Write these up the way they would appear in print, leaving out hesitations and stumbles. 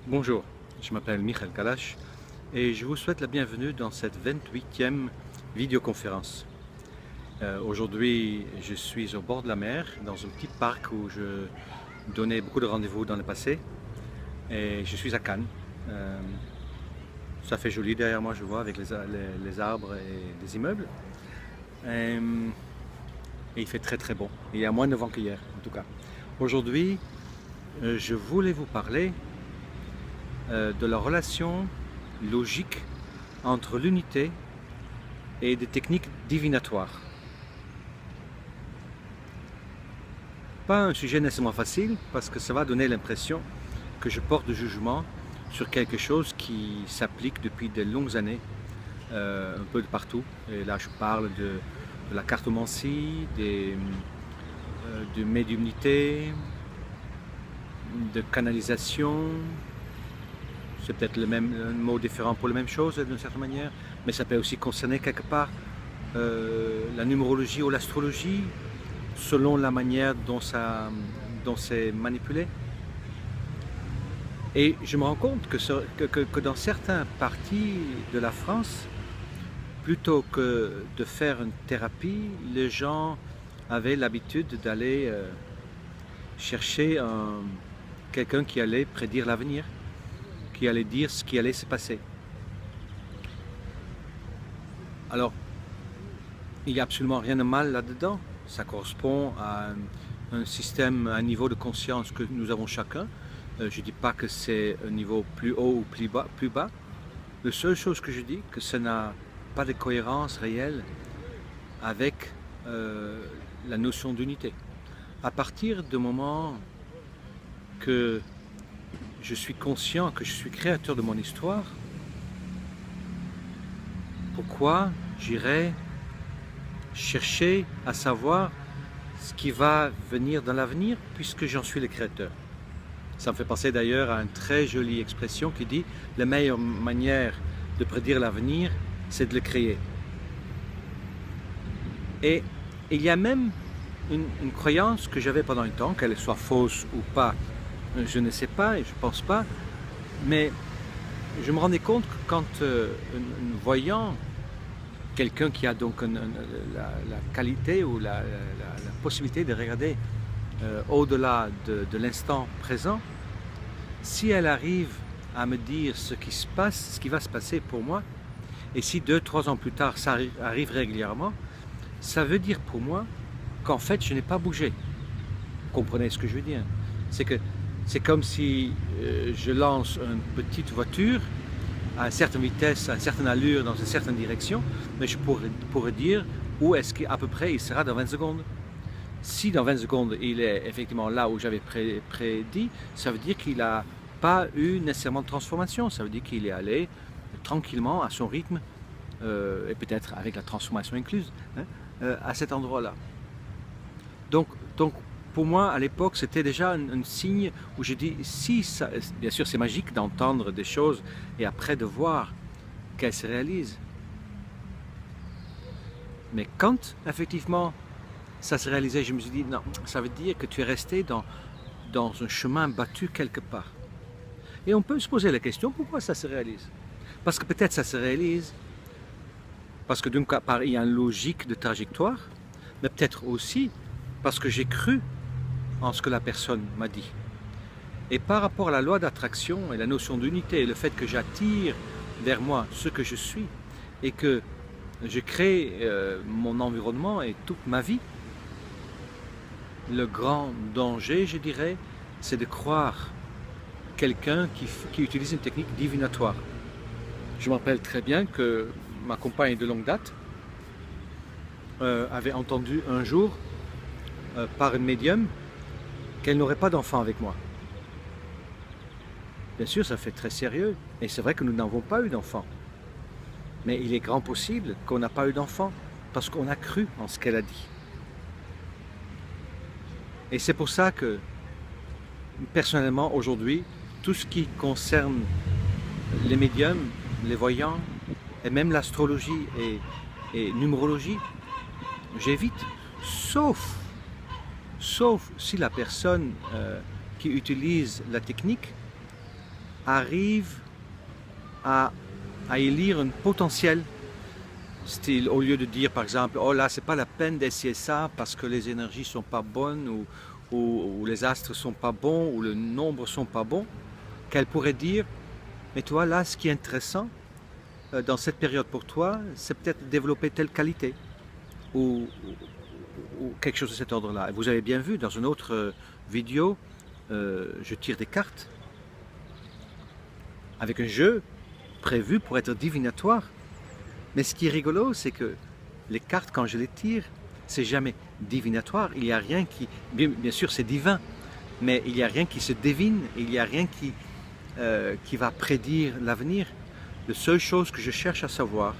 Bonjour, je m'appelle Michael Kalash et je vous souhaite la bienvenue dans cette 28e vidéoconférence. Aujourd'hui, je suis au bord de la mer, dans un petit parc où je donnais beaucoup de rendez-vous dans le passé et je suis à Cannes. Euh, Ça fait joli derrière moi, je vois, avec les arbres et les immeubles. Et, et il fait très très bon. Il y a moins de vent qu'hier, en tout cas. Aujourd'hui, je voulais vous parler de la relation logique entre l'unité et des techniques divinatoires. Pas un sujet nécessairement facile parce que ça va donner l'impression que je porte de jugement sur quelque chose qui s'applique depuis de longues années, un peu de partout. Et là je parle de la cartomancie, de médiumnité, de canalisation. C'est peut-être le même un mot différent pour la même chose d'une certaine manière, mais ça peut aussi concerner quelque part la numérologie ou l'astrologie, selon la manière dont c'est manipulé. Et je me rends compte que dans certaines parties de la France, plutôt que de faire une thérapie, les gens avaient l'habitude d'aller chercher quelqu'un qui allait prédire l'avenir, qui allait dire ce qui allait se passer. Alors, il n'y a absolument rien de mal là-dedans. Ça correspond à un système, un niveau de conscience que nous avons chacun. Je ne dis pas que c'est un niveau plus haut ou plus bas. La seule chose que je dis, que ça n'a pas de cohérence réelle avec la notion d'unité. À partir du moment que je suis conscient que je suis créateur de mon histoire, pourquoi j'irais chercher à savoir ce qui va venir dans l'avenir puisque j'en suis le créateur? Ça me fait penser d'ailleurs à une très jolie expression qui dit la meilleure manière de prédire l'avenir, c'est de le créer. Et il y a même une croyance que j'avais pendant un temps, qu'elle soit fausse ou pas, je ne sais pas et je ne pense pas, mais je me rendais compte que quand voyant quelqu'un qui a donc la qualité ou la possibilité de regarder au-delà de l'instant présent, si elle arrive à me dire ce qui se passe, ce qui va se passer pour moi, et si 2-3 ans plus tard ça arrive régulièrement, ça veut dire pour moi qu'en fait je n'ai pas bougé. Vous comprenez ce que je veux dire? C'est que c'est comme si je lance une petite voiture à une certaine vitesse, à une certaine allure, dans une certaine direction, mais je pourrais dire où est-ce qu'à peu près il sera dans 20 secondes. Si dans 20 secondes il est effectivement là où j'avais prédit, ça veut dire qu'il n'a pas eu nécessairement de transformation, ça veut dire qu'il est allé tranquillement à son rythme, et peut-être avec la transformation incluse, hein, à cet endroit-là. Donc pour moi, à l'époque, c'était déjà un signe où j'ai dit, si ça, bien sûr c'est magique d'entendre des choses et après de voir qu'elles se réalisent. Mais quand effectivement ça se réalisait, je me suis dit, non, ça veut dire que tu es resté dans un chemin battu quelque part. Et on peut se poser la question, pourquoi ça se réalise? Parce que peut-être ça se réalise parce que d'une part, il y a une logique de trajectoire, mais peut-être aussi parce que j'ai cru en ce que la personne m'a dit. Et par rapport à la loi d'attraction et la notion d'unité et le fait que j'attire vers moi ce que je suis et que je crée mon environnement et toute ma vie, le grand danger, je dirais, c'est de croire quelqu'un qui utilise une technique divinatoire. Je me rappelle très bien que ma compagne de longue date avait entendu un jour par une médium qu'elle n'aurait pas d'enfant avec moi. Bien sûr, ça fait très sérieux, et c'est vrai que nous n'avons pas eu d'enfant. Mais il est grand possible qu'on n'a pas eu d'enfant, parce qu'on a cru en ce qu'elle a dit. Et c'est pour ça que, personnellement, aujourd'hui, tout ce qui concerne les médiums, les voyants, et même l'astrologie et numérologie, j'évite, sauf si la personne qui utilise la technique arrive à y lire un potentiel, style, au lieu de dire par exemple, oh là c'est pas la peine d'essayer ça parce que les énergies sont pas bonnes ou les astres sont pas bons ou le nombre sont pas bons, qu'elle pourrait dire, mais toi là ce qui est intéressant dans cette période pour toi, c'est peut-être développer telle qualité ou quelque chose de cet ordre-là. Vous avez bien vu dans une autre vidéo, je tire des cartes avec un jeu prévu pour être divinatoire. Mais ce qui est rigolo, c'est que les cartes, quand je les tire, c'est jamais divinatoire. Il n'y a rien qui... Bien sûr, c'est divin, mais il n'y a rien qui se devine, il n'y a rien qui va prédire l'avenir. La seule chose que je cherche à savoir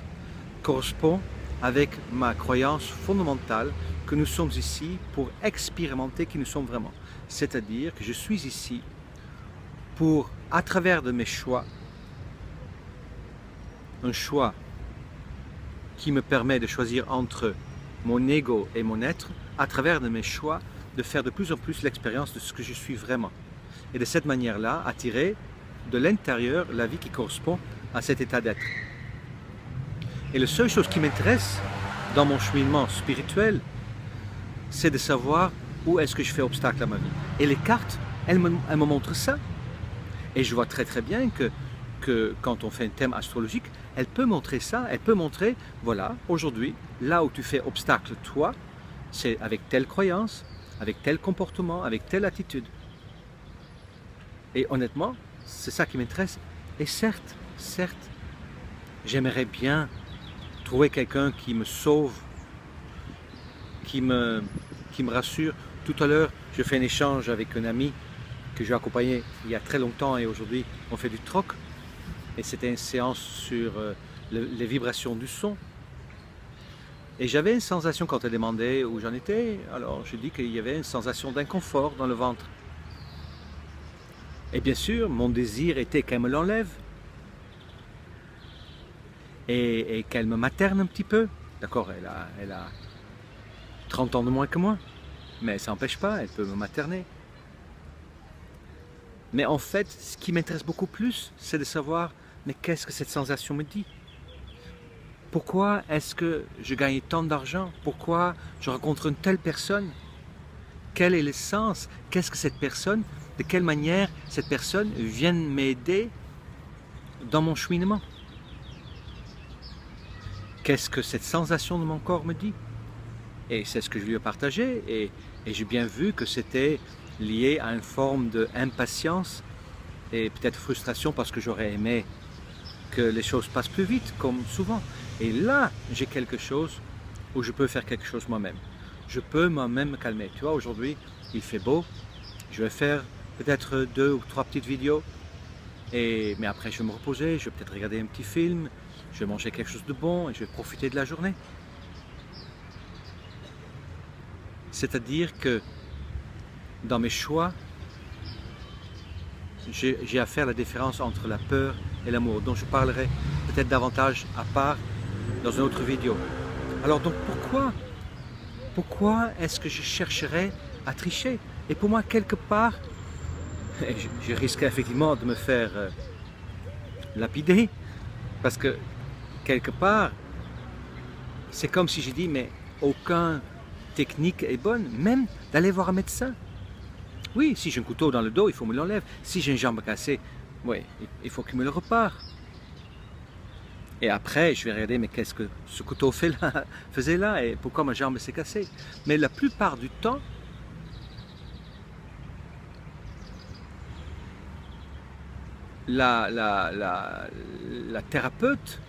correspond avec ma croyance fondamentale que nous sommes ici pour expérimenter qui nous sommes vraiment. C'est-à-dire que je suis ici pour, à travers de mes choix, un choix qui me permet de choisir entre mon ego et mon être, à travers de mes choix, de faire de plus en plus l'expérience de ce que je suis vraiment. Et de cette manière-là, attirer de l'intérieur la vie qui correspond à cet état d'être. Et la seule chose qui m'intéresse dans mon cheminement spirituel, c'est de savoir où est-ce que je fais obstacle à ma vie. Et les cartes, elles me montrent ça. Et je vois très très bien que quand on fait un thème astrologique, elle peut montrer ça, elle peut montrer, voilà, aujourd'hui, là où tu fais obstacle toi, c'est avec telle croyance, avec tel comportement, avec telle attitude. Et honnêtement, c'est ça qui m'intéresse. Et certes, j'aimerais bien trouver quelqu'un qui me sauve, qui me rassure. Tout à l'heure, je fais un échange avec un ami que j'ai accompagné il y a très longtemps et aujourd'hui, on fait du troc. Et c'était une séance sur les vibrations du son. Et j'avais une sensation quand elle demandait où j'en étais. Alors je dis qu'il y avait une sensation d'inconfort dans le ventre. Et bien sûr, mon désir était qu'elle me l'enlève. Et qu'elle me materne un petit peu. D'accord, elle a 30 ans de moins que moi. Mais ça n'empêche pas, elle peut me materner. Mais en fait, ce qui m'intéresse beaucoup plus, c'est de savoir, mais qu'est-ce que cette sensation me dit? Pourquoi est-ce que je gagne tant d'argent? Pourquoi je rencontre une telle personne? Quel est le sens? Qu'est-ce que cette personne, de quelle manière cette personne vient m'aider dans mon cheminement? Qu'est-ce que cette sensation de mon corps me dit? Et c'est ce que je lui ai partagé et j'ai bien vu que c'était lié à une forme d'impatience et peut-être frustration parce que j'aurais aimé que les choses passent plus vite, comme souvent. Et là, j'ai quelque chose où je peux faire quelque chose moi-même. Je peux moi-même me calmer. Tu vois, aujourd'hui, il fait beau. Je vais faire peut-être 2 ou 3 petites vidéos. Mais après, je vais me reposer. Je vais peut-être regarder un petit film. Je vais manger quelque chose de bon et je vais profiter de la journée. C'est-à-dire que dans mes choix, j'ai à faire la différence entre la peur et l'amour, dont je parlerai peut-être davantage à part dans une autre vidéo. Alors donc pourquoi est-ce que je chercherais à tricher? Et pour moi, quelque part, je risquerais effectivement de me faire lapider, parce que quelque part, c'est comme si j'ai dit, mais aucune technique est bonne, même d'aller voir un médecin. Oui, si j'ai un couteau dans le dos, il faut me l'enlève. Si j'ai une jambe cassée, oui, il faut qu'il me le repare. Et après, je vais regarder, mais qu'est-ce que ce couteau faisait là et pourquoi ma jambe s'est cassée. Mais la plupart du temps, la thérapeute,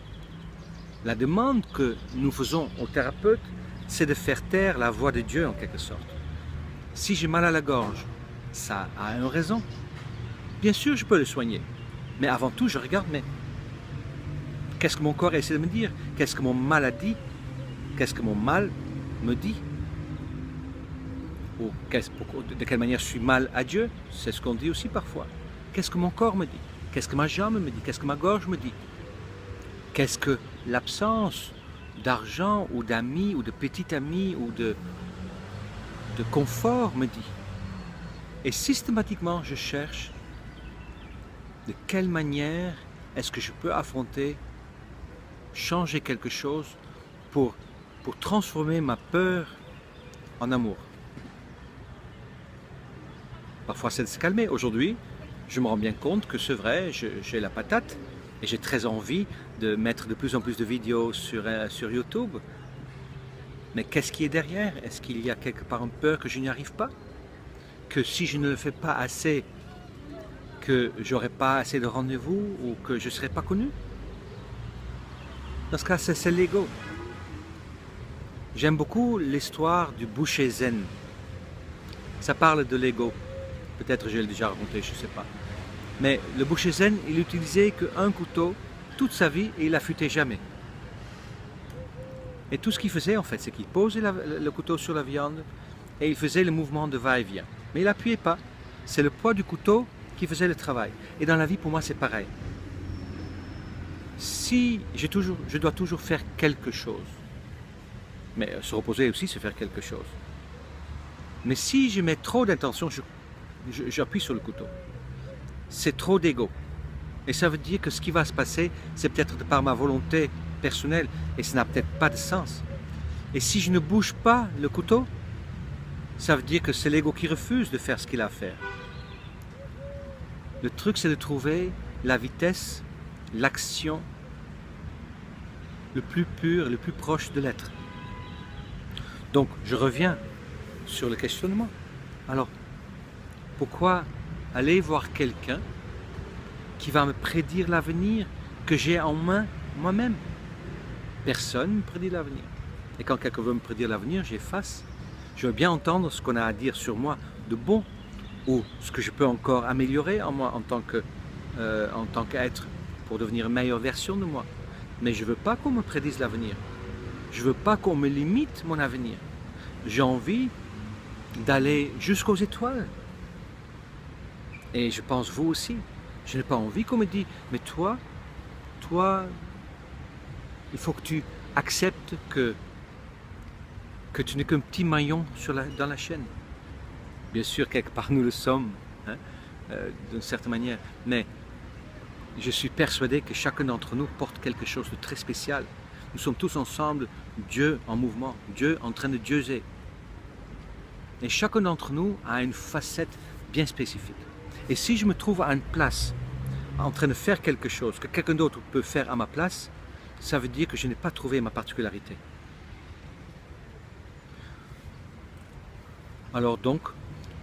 la demande que nous faisons au thérapeute, c'est de faire taire la voix de Dieu en quelque sorte. Si j'ai mal à la gorge, ça a une raison. Bien sûr, je peux le soigner. Mais avant tout, je regarde, mais qu'est-ce que mon corps essaie de me dire? Qu'est-ce que mon mal a dit? Qu'est-ce que mon mal me dit? Ou de quelle manière je suis mal à Dieu? C'est ce qu'on dit aussi parfois. Qu'est-ce que mon corps me dit? Qu'est-ce que ma jambe me dit? Qu'est-ce que ma gorge me dit? Qu'est-ce que l'absence d'argent ou d'amis ou de petits amis ou de confort me dit? Et systématiquement, je cherche de quelle manière est-ce que je peux affronter, changer quelque chose pour transformer ma peur en amour. Parfois c'est de se calmer. Aujourd'hui, je me rends bien compte que c'est vrai, j'ai la patate et j'ai très envie de mettre de plus en plus de vidéos sur YouTube. Mais qu'est-ce qui est derrière? Est-ce qu'il y a quelque part une peur que je n'y arrive pas? Que si je ne le fais pas assez, que j'aurai pas assez de rendez-vous ou que je ne serai pas connu? Dans ce cas, c'est l'ego. J'aime beaucoup l'histoire du boucher zen. Ça parle de l'ego. Peut-être je l'ai déjà raconté, je ne sais pas. Mais le boucher zen, il n'utilisait qu'un couteau toute sa vie et il l'affûtait jamais. Et tout ce qu'il faisait en fait, c'est qu'il posait le couteau sur la viande et il faisait le mouvement de va-et-vient. Mais il n'appuyait pas. C'est le poids du couteau qui faisait le travail. Et dans la vie, pour moi, c'est pareil. Si je dois toujours faire quelque chose, mais se reposer aussi, c'est faire quelque chose. Mais si je mets trop d'intention, j'appuie sur le couteau. C'est trop d'ego. Et ça veut dire que ce qui va se passer, c'est peut-être par ma volonté personnelle et ça n'a peut-être pas de sens. Et si je ne bouge pas le couteau, ça veut dire que c'est l'ego qui refuse de faire ce qu'il a à faire. Le truc, c'est de trouver la vitesse, l'action le plus pur, le plus proche de l'être. Donc, je reviens sur le questionnement. Alors, pourquoi aller voir quelqu'un qui va me prédire l'avenir que j'ai en main moi-même? Personne ne me prédit l'avenir. Et quand quelqu'un veut me prédire l'avenir, j'efface. Je veux bien entendre ce qu'on a à dire sur moi de bon, ou ce que je peux encore améliorer en moi en tant qu'être, pour devenir une meilleure version de moi. Mais je ne veux pas qu'on me prédise l'avenir. Je ne veux pas qu'on me limite mon avenir. J'ai envie d'aller jusqu'aux étoiles. Et je pense vous aussi. Je n'ai pas envie qu'on me dise, mais toi, il faut que tu acceptes que tu n'es qu'un petit maillon dans la chaîne. Bien sûr, quelque part, nous le sommes, hein, d'une certaine manière. Mais je suis persuadé que chacun d'entre nous porte quelque chose de très spécial. Nous sommes tous ensemble, Dieu en mouvement, Dieu en train de dieuser. Et chacun d'entre nous a une facette bien spécifique. Et si je me trouve à une place, en train de faire quelque chose que quelqu'un d'autre peut faire à ma place, ça veut dire que je n'ai pas trouvé ma particularité. Alors donc,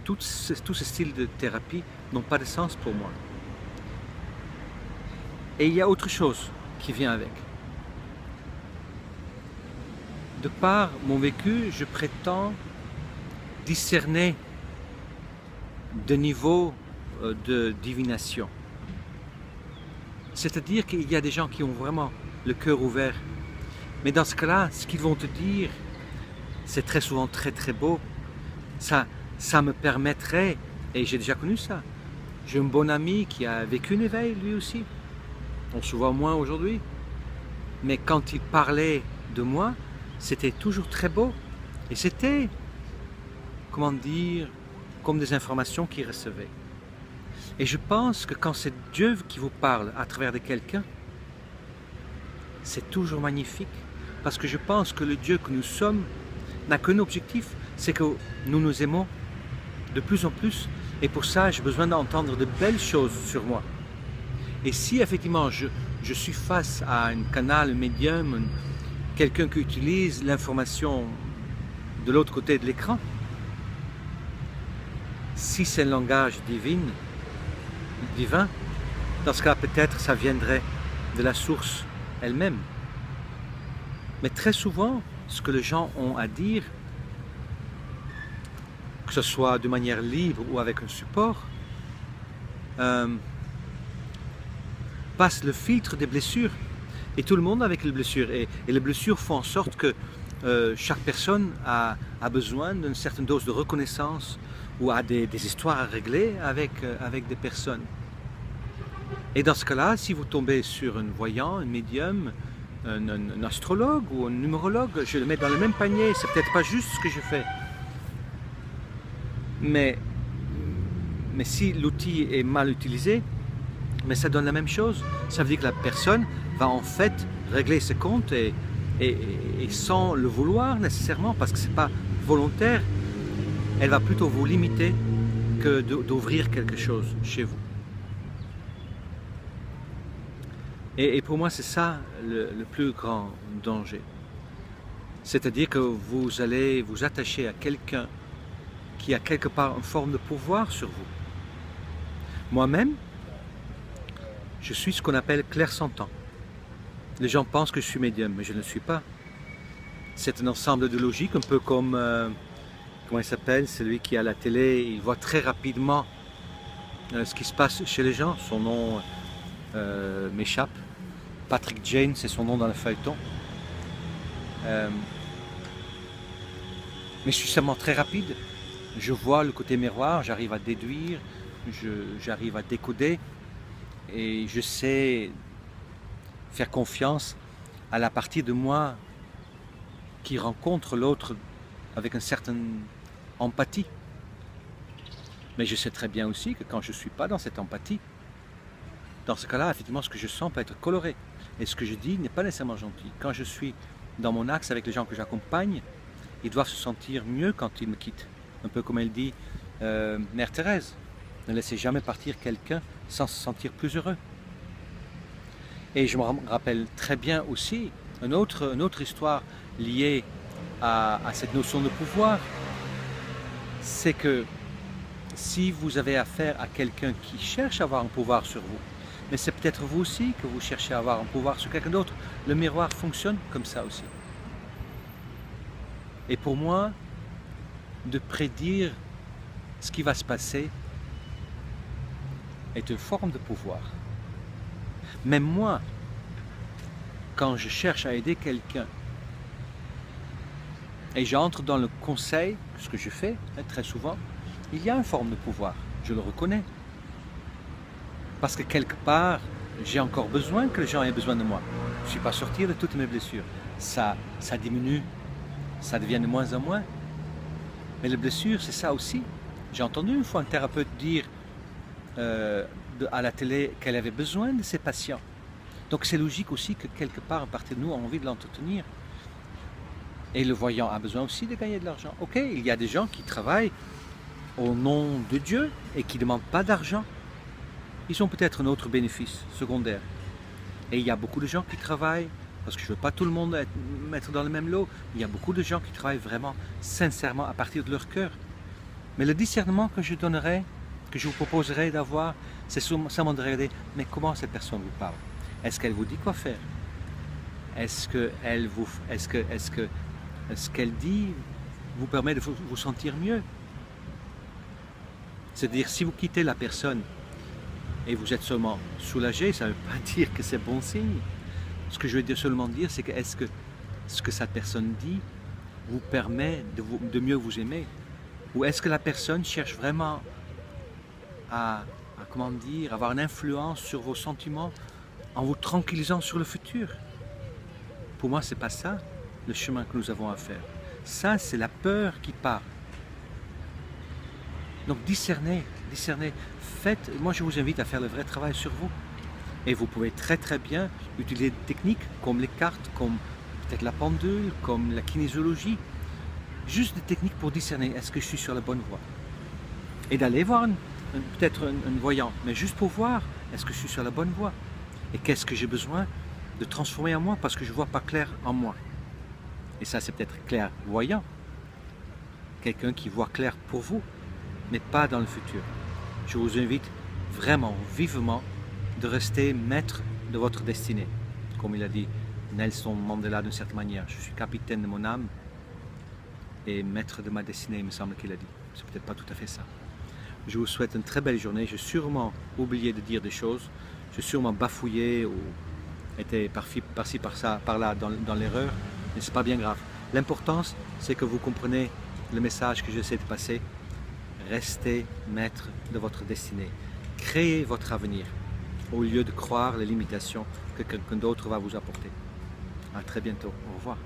tous ces styles de thérapie n'ont pas de sens pour moi. Et il y a autre chose qui vient avec. De par mon vécu, je prétends discerner de niveaux de divination. C'est-à-dire qu'il y a des gens qui ont vraiment le cœur ouvert. Mais dans ce cas-là, ce qu'ils vont te dire, c'est très souvent très très beau. Ça me permettrait, et j'ai déjà connu ça, j'ai un bon ami qui a vécu un éveil lui aussi. On se voit moins aujourd'hui. Mais quand il parlait de moi, c'était toujours très beau. Et c'était, comment dire, comme des informations qu'il recevait. Et je pense que quand c'est Dieu qui vous parle à travers de quelqu'un, c'est toujours magnifique. Parce que je pense que le Dieu que nous sommes n'a qu'un objectif, c'est que nous nous aimons de plus en plus. Et pour ça, j'ai besoin d'entendre de belles choses sur moi. Et si effectivement je suis face à un canal, un médium, quelqu'un qui utilise l'information de l'autre côté de l'écran, si c'est un langage divin, dans ce cas peut-être ça viendrait de la source elle-même. Mais très souvent, ce que les gens ont à dire, que ce soit de manière libre ou avec un support, passe le filtre des blessures. Et tout le monde a avec les blessures. Et les blessures font en sorte que chaque personne a besoin d'une certaine dose de reconnaissance ou a des histoires à régler avec des personnes. Et dans ce cas-là, si vous tombez sur un voyant, un médium, un astrologue ou un numérologue, je le mets dans le même panier. C'est peut-être pas juste ce que je fais. Mais si l'outil est mal utilisé, mais ça donne la même chose. Ça veut dire que la personne va en fait régler ses comptes et sans le vouloir nécessairement, parce que ce n'est pas volontaire, elle va plutôt vous limiter que d'ouvrir quelque chose chez vous. Et pour moi, c'est ça le plus grand danger. C'est-à-dire que vous allez vous attacher à quelqu'un qui a quelque part une forme de pouvoir sur vous. Moi-même, je suis ce qu'on appelle clairsentant. Les gens pensent que je suis médium, mais je ne le suis pas. C'est un ensemble de logiques, un peu comme, comment il s'appelle, celui qui est à la télé, il voit très rapidement ce qui se passe chez les gens. Son nom m'échappe. Patrick Jane, c'est son nom dans le feuilleton. Mais je suis seulement très rapide. Je vois le côté miroir, j'arrive à déduire, j'arrive à décoder et je sais faire confiance à la partie de moi qui rencontre l'autre avec une certaine empathie. Mais je sais très bien aussi que quand je ne suis pas dans cette empathie, dans ce cas-là, effectivement, ce que je sens peut être coloré. Et ce que je dis n'est pas nécessairement gentil. Quand je suis dans mon axe avec les gens que j'accompagne, ils doivent se sentir mieux quand ils me quittent. Un peu comme elle dit Mère Thérèse, ne laissez jamais partir quelqu'un sans se sentir plus heureux. Et je me rappelle très bien aussi une autre histoire liée à cette notion de pouvoir. C'est que si vous avez affaire à quelqu'un qui cherche à avoir un pouvoir sur vous, mais c'est peut-être vous aussi que vous cherchez à avoir un pouvoir sur quelqu'un d'autre, le miroir fonctionne comme ça aussi. Et pour moi, de prédire ce qui va se passer est une forme de pouvoir. Même moi, quand je cherche à aider quelqu'un et j'entre dans le conseil, ce que je fais très souvent, il y a une forme de pouvoir, je le reconnais. Parce que quelque part, j'ai encore besoin que les gens aient besoin de moi. Je ne suis pas sorti de toutes mes blessures. Ça diminue, ça devient de moins en moins. Mais les blessures, c'est ça aussi. J'ai entendu une fois un thérapeute dire à la télé qu'elle avait besoin de ses patients. Donc c'est logique aussi que quelque part, une partie de nous a envie de l'entretenir. Et le voyant a besoin aussi de gagner de l'argent. Ok, il y a des gens qui travaillent au nom de Dieu et qui ne demandent pas d'argent. Ils ont peut-être un autre bénéfice secondaire. Et il y a beaucoup de gens qui travaillent, parce que je ne veux pas tout le monde mettre dans le même lot, il y a beaucoup de gens qui travaillent vraiment sincèrement à partir de leur cœur. Mais le discernement que je donnerai, que je vous proposerai d'avoir, c'est seulement de regarder, mais comment cette personne vous parle? Est-ce qu'elle vous dit quoi faire? Est-ce que ce qu'elle dit vous permet de vous sentir mieux? C'est-à-dire, si vous quittez la personne et vous êtes seulement soulagé, ça ne veut pas dire que c'est bon signe. Ce que je veux seulement dire, c'est que est-ce que ce que cette personne dit vous permet de mieux vous aimer? Ou est-ce que la personne cherche vraiment à comment dire, avoir une influence sur vos sentiments en vous tranquillisant sur le futur? Pour moi, ce n'est pas ça le chemin que nous avons à faire. Ça, c'est la peur qui part. Donc discernez. Moi je vous invite à faire le vrai travail sur vous. Et vous pouvez très très bien utiliser des techniques comme les cartes, comme peut-être la pendule, comme la kinésiologie. Juste des techniques pour discerner, est-ce que je suis sur la bonne voie? Et d'aller voir peut-être un voyant, mais juste pour voir, est-ce que je suis sur la bonne voie? Et qu'est-ce que j'ai besoin de transformer en moi parce que je ne vois pas clair en moi? Et ça, c'est peut-être clairvoyant. Quelqu'un qui voit clair pour vous, mais pas dans le futur. Je vous invite vraiment, vivement, de rester maître de votre destinée. Comme il a dit Nelson Mandela d'une certaine manière, je suis capitaine de mon âme et maître de ma destinée, il me semble qu'il a dit. C'est peut-être pas tout à fait ça. Je vous souhaite une très belle journée. J'ai sûrement oublié de dire des choses. J'ai sûrement bafouillé ou été par-ci, par-là dans l'erreur. Mais ce n'est pas bien grave. L'importance, c'est que vous comprenez le message que j'essaie de passer. Restez maître de votre destinée. Créez votre avenir au lieu de croire les limitations que quelqu'un d'autre va vous apporter. À très bientôt. Au revoir.